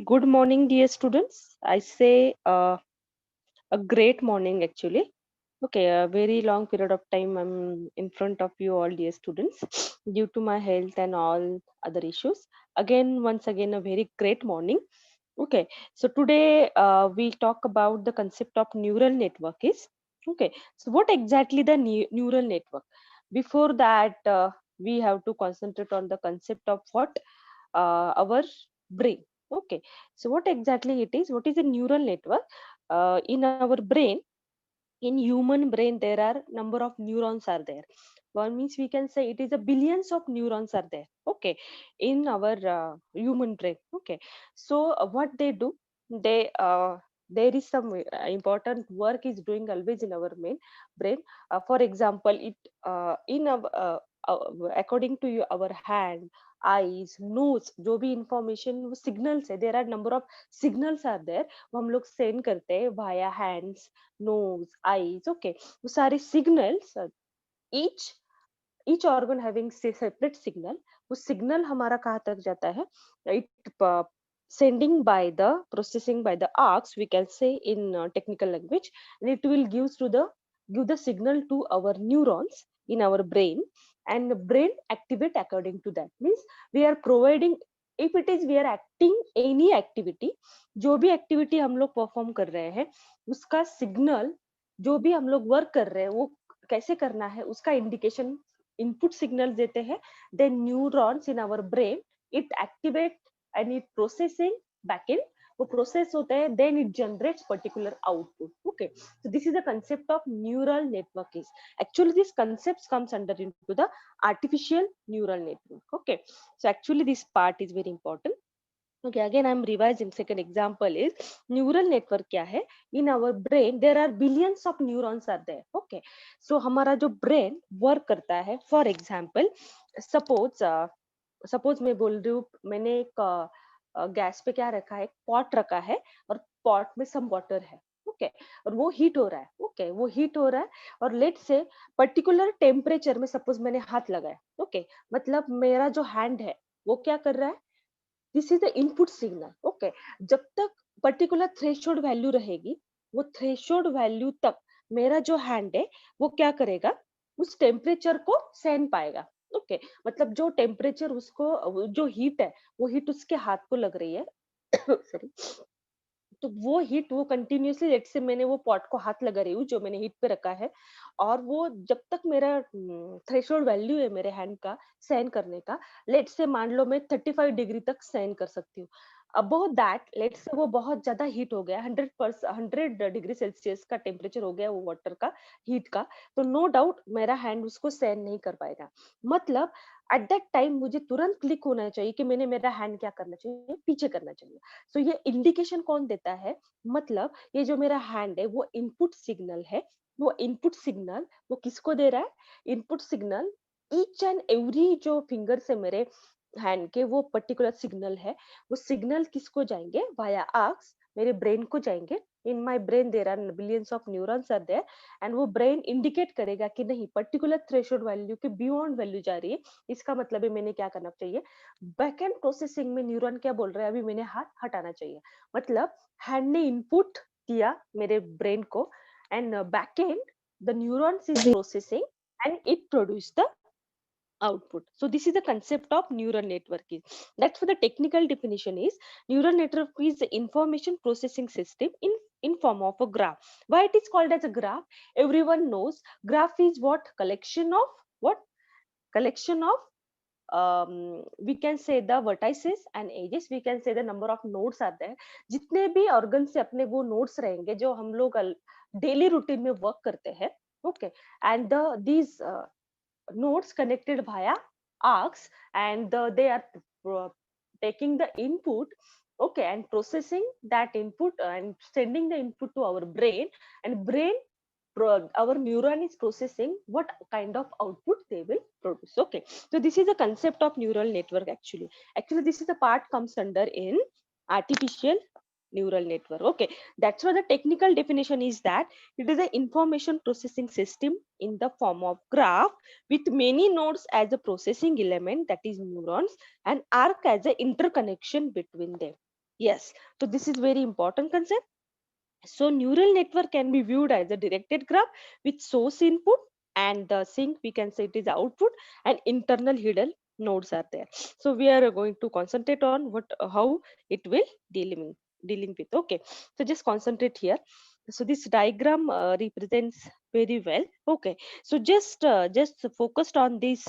Good morning, dear students. I say a great morning actually. Okay, a very long period of time I'm in front of you all, dear students, due to my health and all other issues. Once again, a very great morning. Okay, so today we talk about the concept of neural network is. Okay, so what exactly the neural network? Before that, we have to concentrate on the concept of what our brain. Okay, so what exactly it is? What is a neural network? In our brain, in human brain there are number of neurons are there. One means we can say it is a billions of neurons are there. Okay, in our human brain. Okay, so what they do, there is some important work is doing always in our main brain. For example, it in our according to you, our hand, eyes, nose, जो भी information वो signals है, there are number of signals are there, वो हम लोग send करते हैं via hands, nose, eyes. Okay, वो सारे signals, each each organ having separate signal. वो signal हमारा कहाँ तक जाता है? It sending by the processing by the arcs, we can say in technical language, and it will give the signal to our neurons in our brain, and the brain activate according to that. Means we are providing, if it is we are acting any activity, जो भी activity हम लोग perform कर रहे हैं, उसका signal, जो भी हम लोग work कर रहे हैं वो कैसे करना है उसका इंडिकेशन इनपुट सिग्नल देते हैं. Then neurons in our brain it activate and it processing backend, वो प्रोसेस होता है, then it generates particular output. Okay, so this is the concept of neural network is. Actually this concept comes under into the artificial neural network. Okay, so actually this part is very important. Okay, again I'm revising. Second example is neural network क्या है? In our brain there are billions of neurons are there. Okay, so हमारा जो brain work करता है, for example, suppose suppose मैं बोल रही हूँ, मैंने एक गैस पे क्या रखा है, पॉट रखा है, और पॉट में सम वाटर है. ओके, और वो हीट हो रहा है. ओके, वो हीट हो रहा है, और लेट से पर्टिकुलर टेम्परेचर में सपोज मैंने हाथ लगाया. ओके, मतलब मेरा जो हैंड है वो क्या कर रहा है, this is the input signal. Okay, जब तक पर्टिकुलर थ्रेशोल्ड वैल्यू रहेगी, वो थ्रेशोल्ड वैल्यू तक मेरा जो हैंड है वो क्या करेगा, उस टेम्परेचर को सहन पाएगा. ओके, मतलब जो टेम्परेचर उसको, जो हीट है, वो हीट उसके हाथ को लग रही है. सॉरी, तो वो हीट वो कंटिन्यूअसली, लेट से मैंने वो पॉट को हाथ लगा रही हूँ जो मैंने हीट पे रखा है, और वो जब तक मेरा थ्रेशोल्ड वैल्यू है मेरे हैंड का सहन करने का, लेट से मान लो मैं 35 डिग्री तक सहन कर सकती हूँ. अबव दैट, लेट से वो बहुत ज्यादा हीट हो गया, 100 डिग्री सेल्सियस का टेम्परेचर हो गया वो वाटर का, हीट का, तो नो डाउट मेरा हैंड उसको सहन नहीं कर पाएगा. मतलब एट दैट टाइम मुझे तुरंत क्लिक होना चाहिए कि मैंने मेरा हैंड क्या करना चाहिए, पीछे करना चाहिए. सो ये इंडिकेशन कौन देता है, मतलब ये जो मेरा हैंड है वो इनपुट सिग्नल है. वो इनपुट सिग्नल वो किसको दे रहा है, input signal each and every जो फिंगर्स है मेरे हैंड के, वो पर्टिकुलर सिग्नल है. वो सिग्नल किसको जाएंगे, वाया आर्क्स मेरे ब्रेन को जाएंगे. In my brain there are billions of neurons are there, and वो ब्रेन इंडिकेट करेगा कि नहीं, पर्टिकुलर थ्रेशोल्ड वैल्यू के बियॉन्ड वैल्यू जा रही है. इसका मतलब है मैंने क्या करना चाहिए, बैकएंड प्रोसेसिंग में न्यूरॉन क्या बोल रहा है, अभी मैंने हाथ हटाना चाहिए. मतलब हैंड ने इनपुट दिया मेरे ब्रेन को, and backend the neurons is processing and it produce the output. So this is the concept of neural network is. That's what the technical definition is. Neural network is the information processing system in form of a graph. Why it is called as a graph? Everyone knows graph is what, collection of what, collection of we can say the vertices and edges, we can say the number of nodes are there. जितने भी organ से अपने वो nodes रहेंगे जो हम लोग daily routine में वर्क करते हैं. Okay, and the these nodes connected via arcs, and they are pro- taking the input. Okay, and processing that input and sending the input to our brain, and brain, our neuron is processing what kind of output they will produce. Okay, so this is the concept of neural network. Actually this is the part comes under in artificial neural network. Okay, that's why the technical definition is that it is an information processing system in the form of graph with many nodes as a processing element, that is neurons, and arc as an interconnection between them. Yes, so this is very important concept. So neural network can be viewed as a directed graph with source input and the sink, we can say it is output, and internal hidden nodes are there. So we are going to concentrate on what how it will dealing with. Okay, so just concentrate here. So this diagram represents very well. Okay, so just focused on this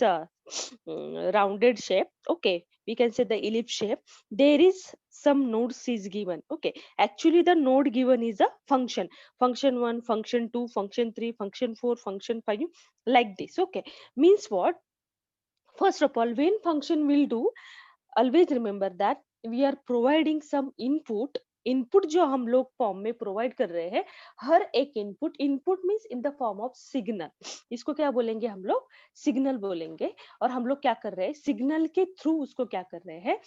rounded shape. Okay, we can say the ellipse shape. There is some nodes is given. Okay, actually the node given is a function, function 1, function 2, function 3, function 4, function 5, like this. Okay, means what? First of all, when function will do, always remember that we are providing some input. Input जो हम लोग form में provide कर रहे हैं, हर एक input, input means in the form of signal, इसको क्या बोलेंगे हम लोग? सिग्नल बोलेंगे। और हम लोग क्या कर रहे हैं? सिग्नल के थ्रू उसको क्या कर रहे हैं?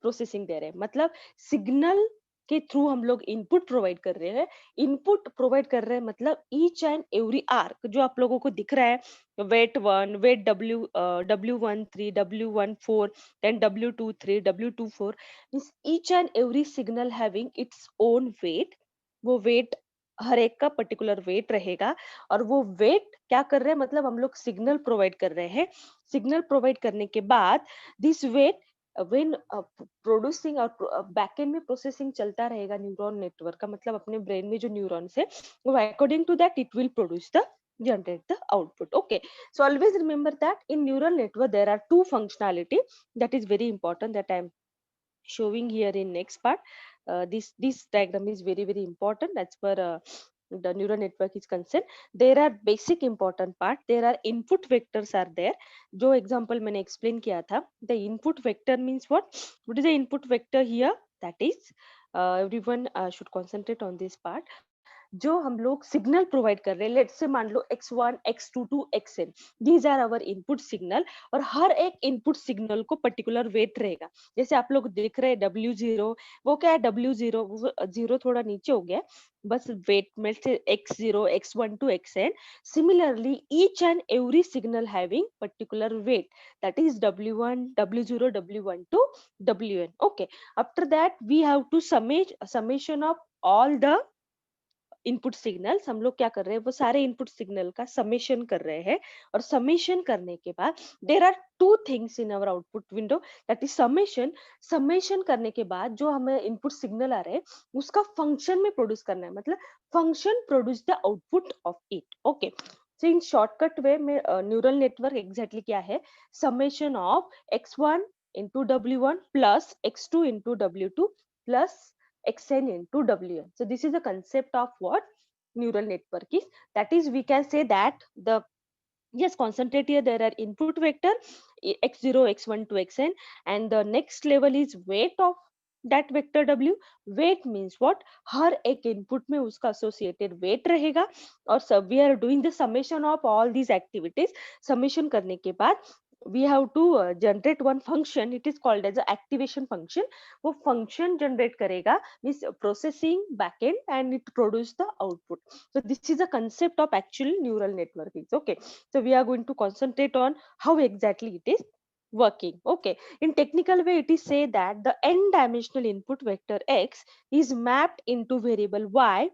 प्रोसेसिंग दे रहे हैं। मतलब सिग्नल के थ्रू हम लोग इनपुट प्रोवाइड कर रहे हैं। इनपुट प्रोवाइड कर रहे हैं मतलब ईच एंड एवरी आर्क जो आप लोगों को दिख रहा है, weight 1, weight W13, W14, then W23, W24, means each and every signal having its own weight. वो वेट, हर एक का पर्टिकुलर वेट रहेगा। और वो वेट क्या कर रहे हैं? मतलब हम लोग सिग्नल प्रोवाइड कर रहे हैं। सिग्नल प्रोवाइड करने के बाद दिस वेट व्हेन प्रोड्यूसिंग और बैकएंड में प्रोसेसिंग चलता रहेगा न्यूरॉन नेटवर्क का, मतलब अपने ब्रेन में जो न्यूरॉन्स है वो according to that it will produce the generate the output. Okay, so always remember that in neural network there are two functionality that is very important that I am showing here in next part. This diagram is very important as per the neural network is concerned. There are basic important part, there are input vectors are there, जो example मैंने explain किया था. The input vector means what is the input vector here? That is everyone should concentrate on this part. जो हम लोग signal provide कर रहे हैं, लेट्स से मान लो x1, x2 to xn, these are our input signal. और हर एक इनपुट सिग्नल को पर्टिकुलर वेट रहेगा। जैसे आप लोग देख रहे हैं W0, वो क्या है? W0 जीरो थोड़ा नीचे हो गया, बस वेट में से x0, x1 to xn। Similarly each and every signal having particular weight, that is W1, W0, W1 to Wn। Okay, after that we have to summation of all the input signals. हम लोग क्या कर रहे हैं? वो सारे input signal का summation कर रहे हैं। और समेशन करने के बाद there are two things in our output window, that is summation. Summation करने के बाद जो हमें इनपुट सिग्नल आ रहे हैं उसका फंक्शन में प्रोड्यूस करना है, मतलब function produce the output of it. Okay, so in shortcut way में न्यूरल नेटवर्क एग्जैक्टली क्या है? Summation of x1 into W1 plus x2 into W2 plus xn into wn. So this is the concept of what neural network is. That is, we can say that the, yes, concentrate here, there are input vector x0, x1 to xn, and the next level is weight of that vector w। weight means what? हर एक input में उसका associated weight रहेगा। और सब we are doing the summation of all these activities। summation करने के बाद we have to generate one function, it is called as a activation function। वो function generate करेगा means processing backend and it produce the output। so this is a concept of actual neural network is okay। so we are going to concentrate on how exactly it is working। okay, in technical way it is say that the n dimensional input vector x is mapped into variable y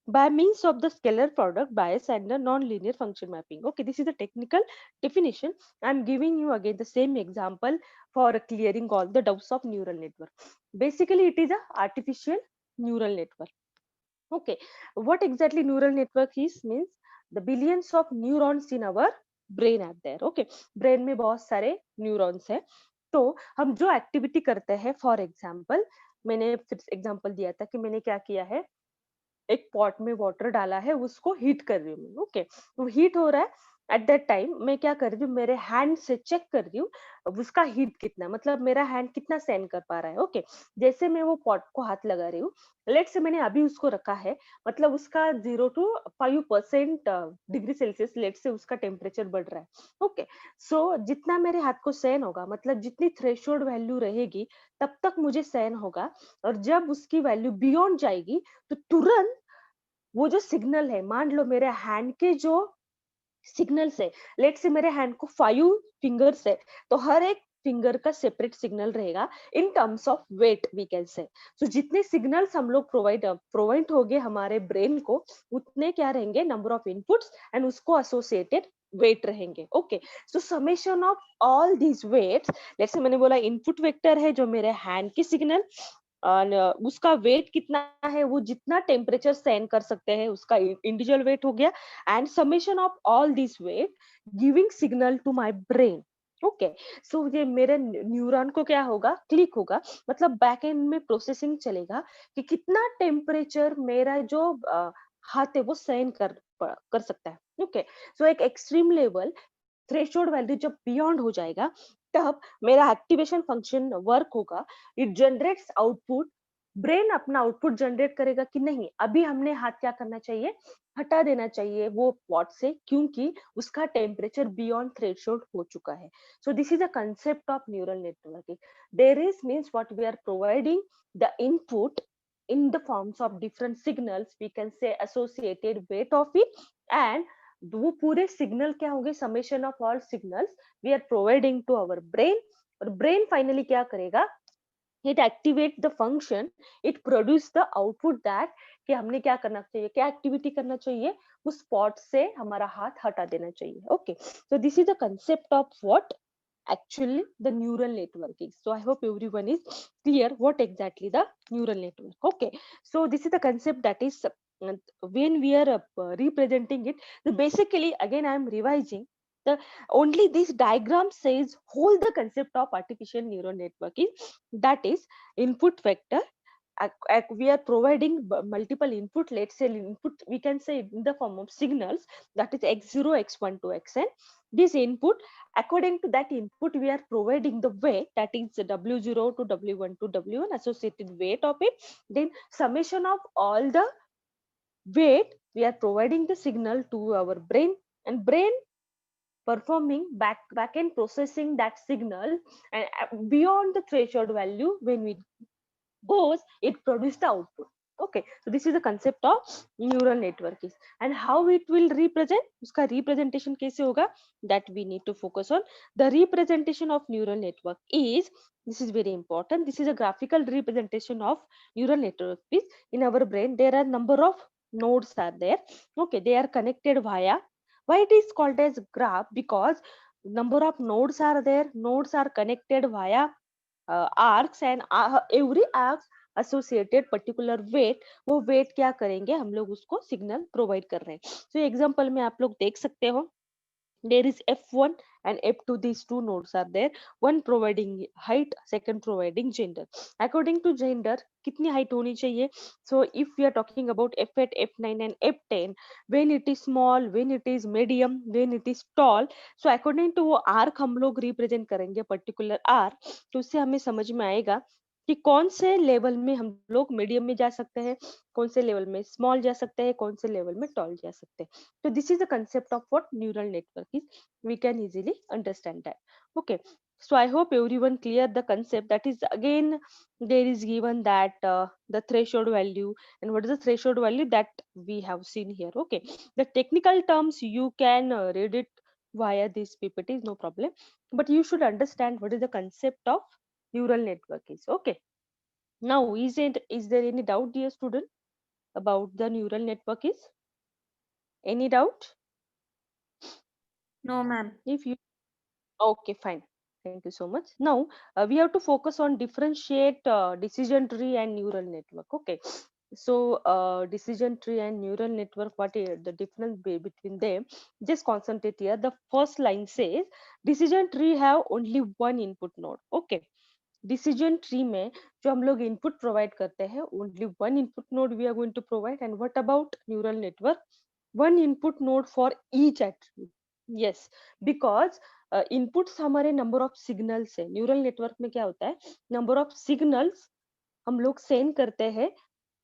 by means of the scalar product bias and the non-linear function mapping। okay, this is the technical definition। I'm giving you again the same example for clearing all the doubts of neural network। basically it is a artificial neural network। okay, what exactly neural network is means the billions of neurons in our brain are there। okay, brain में बहुत सारे neurons है। तो हम जो activity करते हैं, for example मैंने फिर एग्जाम्पल दिया था कि मैंने क्या किया है, एक पॉट में वाटर डाला है, उसको हीट कर रही हूँ मैं। ओके, वो हीट हो रहा है। एट दैट टाइम मैं क्या कर रही हूँ, मेरे हैंड से चेक कर रही हूँ अब उसका हीट कितना, मतलब मेरा हैंड कितना सहन कर पा रहा है। ओके, जैसे मैं वो पॉट को हाथ लगा रही हूँ, लेट से मैंने अभी उसको रखा है, मतलब उसका 0 to 5% डिग्री सेल्सियस लेट से उसका टेम्परेचर बढ़ रहा है। ओके, सो जितना मेरे हाथ को सहन होगा, मतलब जितनी थ्रेशोल्ड वैल्यू रहेगी तब तक मुझे सहन होगा। और जब उसकी वैल्यू बियॉन्ड जाएगी तो तुरंत वो जो सिग्नल है, मान लो मेरे हैंड के जो सिग्नल्स है, लेट से मेरे हैंड को 5 फिंगर्स है, तो हर एक फिंगर का सेपरेट सिग्नल रहेगा in terms of weight we can say. So जितने सिग्नल्स हम लोग प्रोवाइड होंगे हमारे ब्रेन को, उतने क्या रहेंगे नंबर ऑफ इनपुट्स एंड उसको एसोसिएटेड वेट रहेंगे। Okay, so summation of all these weights, जैसे मैंने बोला इनपुट वेक्टर है जो मेरे हैंड की सिग्नल, और उसका वेट कितना है, वो जितना टेम्परेचर सहन कर सकते हैं उसका इंडिविजुअल वेट हो गया, and summation of all this weight giving signal to my brain. Okay, so ये मेरे न्यूरॉन को क्या होगा, क्लिक होगा, मतलब बैक एंड में प्रोसेसिंग चलेगा कि कितना टेम्परेचर मेरा जो हाथ है वो सहन कर सकता है। ओके, सो एक एक्सट्रीम लेवल थ्रेशोल्ड वैल्यू जब बियॉन्ड हो जाएगा, तब मेरा एक्टिवेशन फंक्शन वर्क होगा, इट जनरेट्स आउटपुट। ब्रेन अपना आउटपुट जनरेट करेगा कि नहीं, अभी हमने हाथ क्या करना चाहिए, हटा देना चाहिए वो पॉट से, क्योंकि उसका टेम्परेचर बियॉन्ड थ्रेशोल्ड हो चुका है। So this is the concept of neural networking. There is means what we are providing the input in the forms of different signals, we can say associated weight of it, and वो पूरे signal क्या होंगे, summation of all signals we are providing to our brain, और brain finally क्या करेगा, it activate the function, it produce the output that कि हमने क्या करना चाहिए, क्या एक्टिविटी करना चाहिए, उस स्पॉट से हमारा हाथ हटा देना चाहिए। Okay, so this is the concept of what actually the neural networking. So I hope everyone is clear what exactly the neural network. Okay, so this is the concept that is when we are representing it, so basically again I am revising the only this diagram says whole the concept of artificial neural networking, that is input vector. We are providing multiple input, let's say input we can say in the form of signals, that is x0 x1 to xn. This input, according to that input we are providing the weight, that is w0 to w1 to w1 associated weight of it, then summation of all the weight we are providing the signal to our brain, and brain performing back end processing that signal, and beyond the threshold value when we goes, it produces the output. Okay, so this is the concept of neural network is, and how it will represent, uska representation kaise hoga, that we need to focus on. The representation of neural network is, this is very important, this is a graphical representation of neural network is, in our brain there are number of nodes are there. Okay, they are connected via, why it is called as graph, because number of nodes are there, nodes are connected via arcs, and every arcs associated particular weight, वो weight क्या करेंगे, हम लोग उसको signal provide कर रहे हैं। तो एग्जांपल में आप लोग देख सकते हो, there is f1 and f2, these two nodes are there, one providing height, second providing gender. According to gender कितनी height होनी चाहिए, so if we are talking about f8 f9 and f10, when it is small, when it is medium, when it is tall, so according to वो arc हम लोग represent करेंगे particular arc, तो उससे हमें समझ में आएगा कि कौन से लेवल में हम लोग मीडियम में जा सकते हैं, कौन से लेवल में स्मॉल जा सकते हैं, कौन से लेवल में टॉल जा सकते हैं। So this is the concept of what neural network is. We can easily understand that. Okay. So I hope everyone clear the concept. That is again there is given that the threshold value, and what is the threshold value that we have seen here. Okay. The technical terms you can read it via this PPT, no problem. But you should understand what is the concept of neural network is. Okay. Now is there any doubt, dear student, about the neural network is? Any doubt? No, ma'am. If you Okay, fine. Thank you so much. Now we have to focus on differentiate decision tree and neural network. Okay. So decision tree and neural network, what is the difference between them? Just concentrate here. The first line says decision tree have only one input node. Okay. Decision tree में जो हम लोग input provide करते हैं, only one input node we are going to provide. And what about neural network? One input node for each attribute. Yes, because inputs हमारे number of signals है, neural network में क्या होता है, नंबर ऑफ सिग्नल्स हम लोग send करते हैं,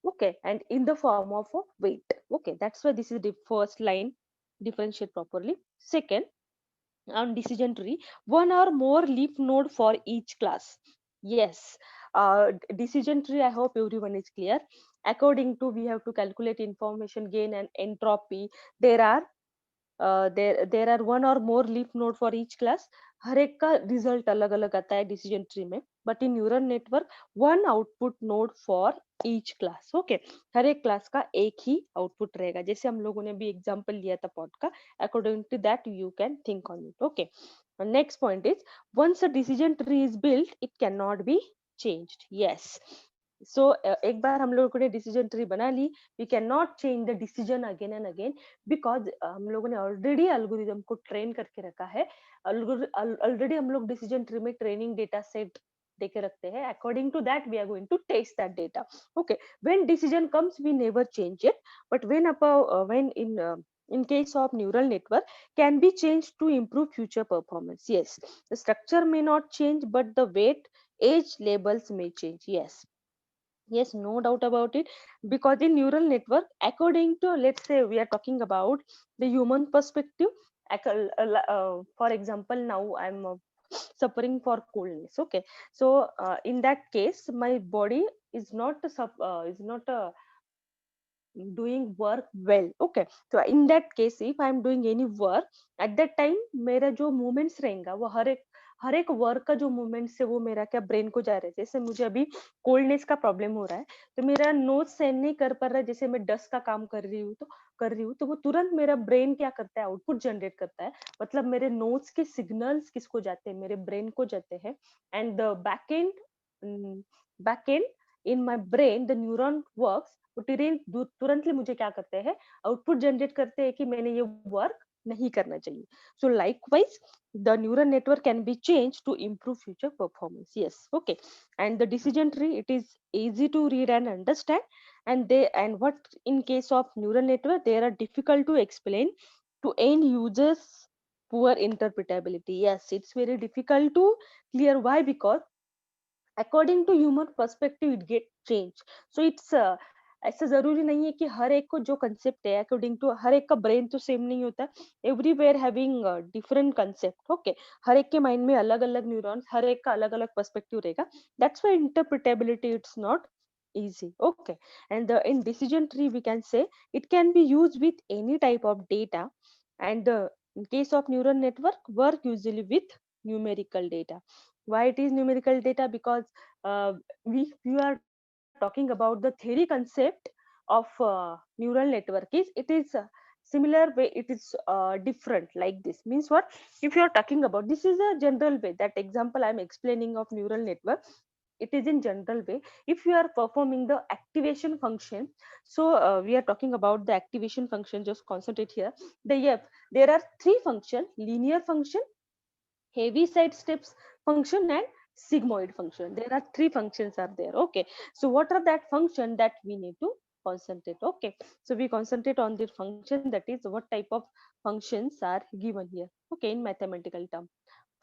okay, and in the form of weight. Okay, that's why this is the first line, differentiate properly. Second, on decision tree, one or more leaf node for each class. Yes, decision tree, I hope everyone is clear. According to, we have to calculate information gain and entropy. There are there are one or more leaf node for each class. हर एक का result अलग अलग आता है decision tree में, but in neural network one output node for each class. Okay, हर एक क्लास का एक ही आउटपुट रहेगा, जैसे हम लोगों ने भी एग्जांपल लिया था पॉड का, according to that you can think on it. Okay, next point is once a decision tree is built it cannot be changed. Yes, so एक बार हम लोगों ने डिसीजन ट्री बना ली, we can not change the decision again and again, because हम लोगों ने ऑलरेडी एल्गोरिदम को ट्रेन करके रखा है। ऑलरेडी हम लोग डिसीजन ट्री में ट्रेनिंग डेटा सेट देके रखते हैं, according to that we are going to test that data. Okay, when decision comes we never change it, but when in case of neural network can be changed to improve future performance. Yes, the structure may not change but the weight age labels may change. Yes, no doubt about it. Because in neural network, according to, let's say we are talking about the human perspective. For example, now I'm suffering for coldness. Okay, so in that case, my body is not doing work well. Okay, so in that case if I am doing any work at that time, मेरा जो movements रहेगा वो हर एक work का जो movements है वो मेरा क्या ब्रेन को जा रहा है। जैसे मुझे अभी कोल्डनेस का प्रॉब्लम हो रहा है, तो मेरा नोज सहन नहीं कर पा रहा है, जैसे मैं डस्ट का काम कर रही हूँ, तो वो तुरंत मेरा ब्रेन क्या करता है, आउटपुट जनरेट करता है। मतलब मेरे नोज के सिग्नल्स किसको जाते हैं, मेरे ब्रेन को जाते हैं। And the back and in my brain the neuron works, वो तुरंतली मुझे क्या करते हैं, आउटपुट जनरेट करते हैं कि मैंने ये वर्क नहीं करना चाहिए। सो likewise the neural network can be changed to improve future performance. Yes, okay, and the decision tree, it is easy to read and understand, and what in case of neural network they are difficult to explain to end users, poor interpretability. Yes, it's very difficult to clear. Why? Because according to human perspective it get change. So it's ऐसा जरूरी नहीं है कि हर एक को जो concept है, according to her एक का ब्रेन तो सेम नहीं होता, everywhere having different concept. Okay, हर एक के माइंड में अलग अलग न्यूरॉन्स, हर एक का अलग अलग पर्सपेक्टिव रहेगा, that's why interpretability it's not easy. Okay, and in decision tree we can say it can be used with any type of data, and in case of neural network work usually with numerical data. Why it is numerical data? Because we are talking about the theory concept of neural network is, it is similar way, it is different like this. Means what, if you are talking about, this is a general way, that example I'm explaining of neural network, it is in general way. If you are performing the activation function, so we are talking about the activation function, just concentrate here. There are three function: linear function, heavy side steps function, and sigmoid function. There are three functions are there. Okay, so what are that function that we need to concentrate? Okay, so we concentrate on the function, that is what type of functions are given here, okay, in mathematical term.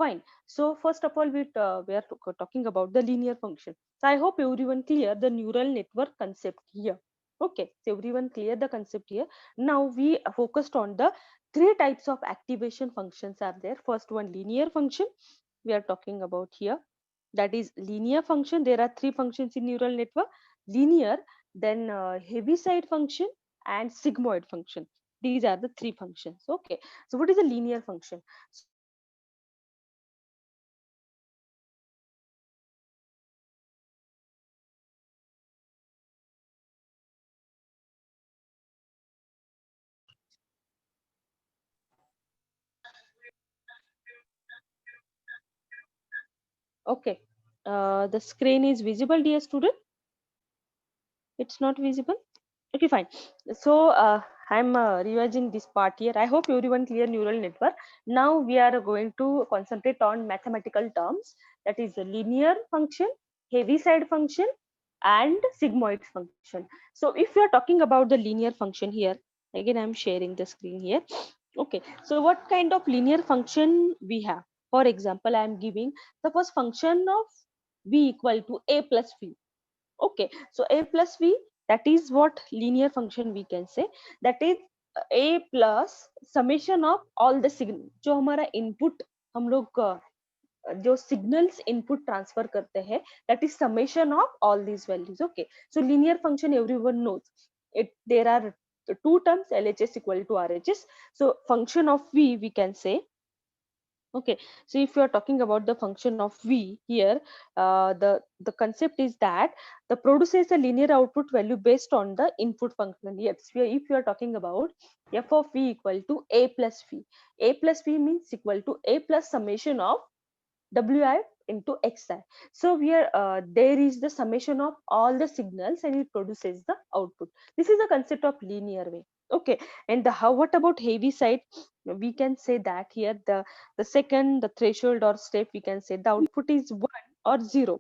Fine. So first of all, we are talking about the linear function. So I hope everyone clear the neural network concept here. Okay, so everyone clear the concept here. Now we focused on the three types of activation functions are there. First one, linear function. We are talking about here. That is linear function. There are three functions in neural network: linear, then heaviside function, and sigmoid function. These are the three functions. Okay. So what is a linear function? So linear function is nothing but okay. The screen is visible, dear student. It's not visible. Okay, fine. So I'm revising this part here. I hope everyone clear neural network. Now we are going to concentrate on mathematical terms. That is a linear function, heaviside function, and sigmoid function. So if you are talking about the linear function here, again I'm sharing the screen here. Okay. So what kind of linear function we have? For example, I am giving suppose function of v equal to a plus v. Okay, so a plus v, that is what linear function we can say. That is a plus summation of all the signal जो हमारा input हम लोग जो signals input transfer करते हैं, that is summation of all these values. Okay, so linear function everyone knows it. There are two terms, LHS equal to RHS. So function of v we can say Okay, so if you are talking about the function of v here, the concept is that the produces a linear output value based on the input function. Yes, if you are talking about f of v equal to a plus v, a plus v means equal to a plus summation of wi into xi. So here there is the summation of all the signals and it produces the output. This is the concept of linear way. Okay, and the how, what about heavy side? We can say that here the second, the threshold or step, we can say the output is 1 or 0,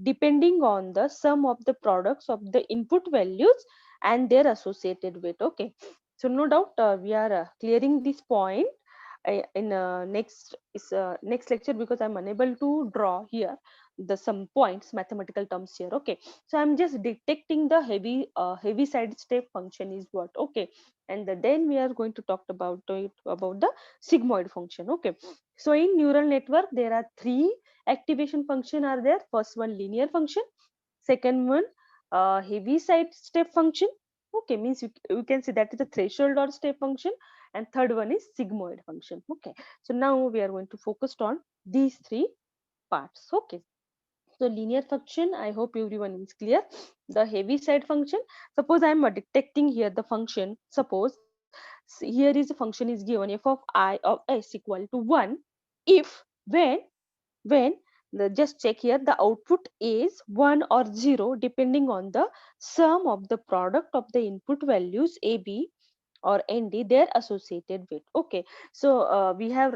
depending on the sum of the products of the input values and their associated weight. Okay, so no doubt we are clearing this point in next lecture, because I'm unable to draw here the some points mathematical terms here. Okay, so I'm just detecting the heavy side step function is what. Okay, and then we are going to talk about about the sigmoid function. Okay, so in neural network there are three activation function are there. First one, linear function. Second one, heavy side step function. Okay, means you can see that is the threshold or step function. And third one is sigmoid function. Okay, so now we are going to focus on these three parts. Okay, so linear function, I hope everyone is clear. The heavy side function, suppose I am detecting here the function. Suppose here is a function is given f of I of s equal to 1 if when just check here, the output is 1 or 0 depending on the sum of the product of the input values a, b or nd, their associated with. Okay, so we have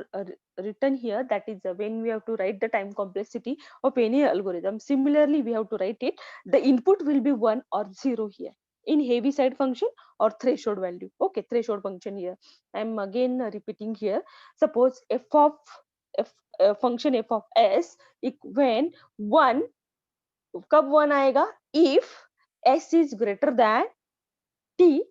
written here, that is when we have to write the time complexity of any algorithm, similarly we have to write it, the input will be 1 or 0 here in heavy side function or threshold value. Okay, threshold function here I'm again repeating here. Suppose f function f of s when 1, कब 1 आएगा, if s is greater than t.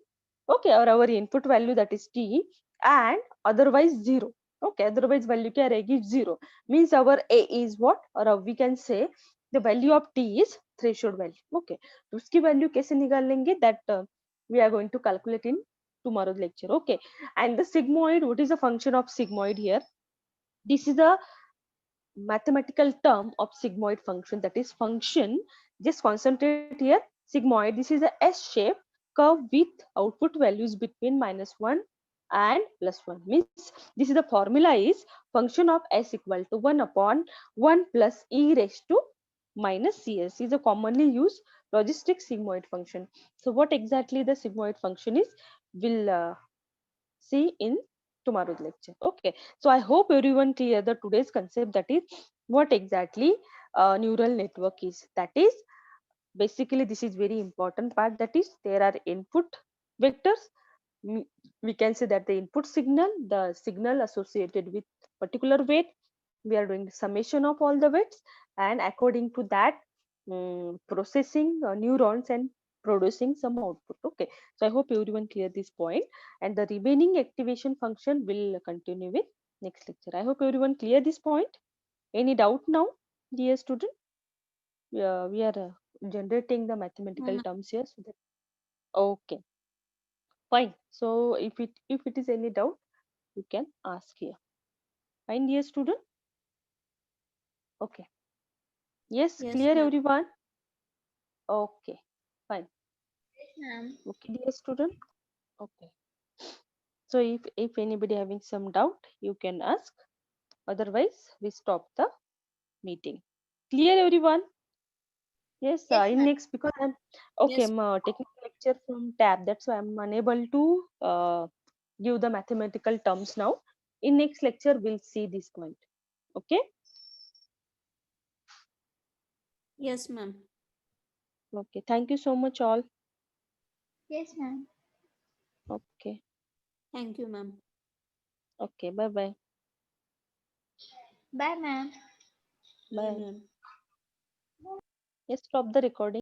Okay, or our input value that is t, and otherwise 0. Okay, otherwise value क्या रहेगी, 0. Means our a is what, or we can say the value of t is threshold value. Okay, तो उसकी value कैसे निकाल लेंगे, that we are going to calculate in tomorrow's lecture. Okay, and the sigmoid, what is the function of sigmoid here? This is a mathematical term of sigmoid function, that is function, just concentrate here, sigmoid, this is a s shape curve with output values between -1 and +1. Means this is the formula is function of s equal to 1 upon 1 plus e raised to minus cs, is a commonly used logistic sigmoid function. So what exactly the sigmoid function is, will see in tomorrow's lecture. Okay, so I hope everyone clear the today's concept, that is what exactly neural network is. That is basically, this is very important part, that is there are input vectors. Mm, we can say that the input signal, the signal associated with particular weight, we are doing the summation of all the weights, and according to that, processing neurons and producing some output. Okay, so I hope everyone clear this point, and the remaining activation function will continue with next lecture. I hope everyone clear this point. Any doubt now, dear student? We are generating the No, mathematical ma'am. terms here, so that okay, fine. So if it is any doubt, you can ask here. Fine, dear student. Okay, yes, Yes, clear ma'am. everyone. Okay, fine. Ma'am. Okay, dear student. Okay, so if anybody having some doubt, you can ask, otherwise we stop the meeting. Clear everyone? Yes, Yes, in ma'am. next, because I'm okay, Yes. I'm taking a lecture from tab, that's why I'm unable to give the mathematical terms now. In next lecture, we'll see this point. Okay, Yes, ma'am. okay. Thank you so much, all. Yes, ma'am. Okay, Thank you, ma'am. okay. Bye bye. Bye, ma'am. Bye, Bye. ma'am. Yes, stop the recording.